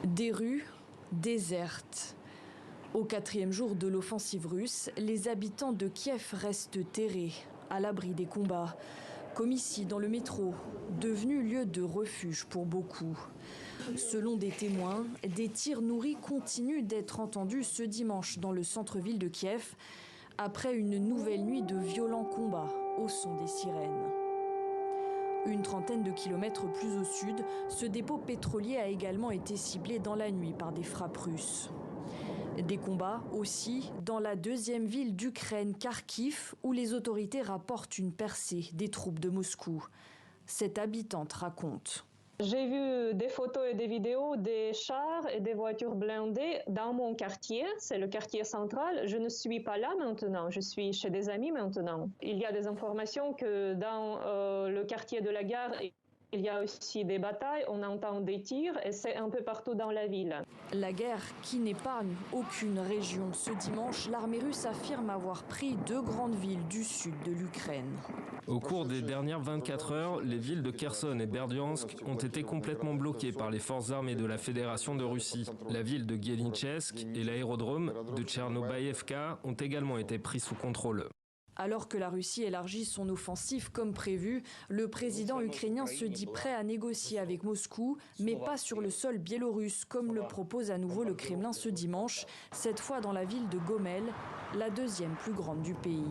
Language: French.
Des rues désertes. Au 4e jour de l'offensive russe, les habitants de Kiev restent terrés, à l'abri des combats. Comme ici dans le métro, devenu lieu de refuge pour beaucoup. Selon des témoins, des tirs nourris continuent d'être entendus ce dimanche dans le centre-ville de Kiev, après une nouvelle nuit de violents combats au son des sirènes. Une trentaine de kilomètres plus au sud, ce dépôt pétrolier a également été ciblé dans la nuit par des frappes russes. Des combats aussi dans la deuxième ville d'Ukraine, Kharkiv, où les autorités rapportent une percée des troupes de Moscou. Cette habitante raconte. J'ai vu des photos et des vidéos des chars et des voitures blindées dans mon quartier, c'est le quartier central. Je ne suis pas là maintenant, je suis chez des amis maintenant. Il y a des informations que dans le quartier de la gare, il y a aussi des batailles, on entend des tirs et c'est un peu partout dans la ville. La guerre qui n'épargne aucune région. Ce dimanche, l'armée russe affirme avoir pris 2 grandes villes du sud de l'Ukraine. Au cours des dernières 24 heures, les villes de Kherson et Berdyansk ont été complètement bloquées par les forces armées de la Fédération de Russie. La ville de Guelnytchesk et l'aérodrome de Tchernobaïevka ont également été pris sous contrôle. Alors que la Russie élargit son offensive comme prévu, le président ukrainien se dit prêt à négocier avec Moscou, mais pas sur le sol biélorusse, comme le propose à nouveau le Kremlin ce dimanche, cette fois dans la ville de Gomel, la 2e plus grande du pays.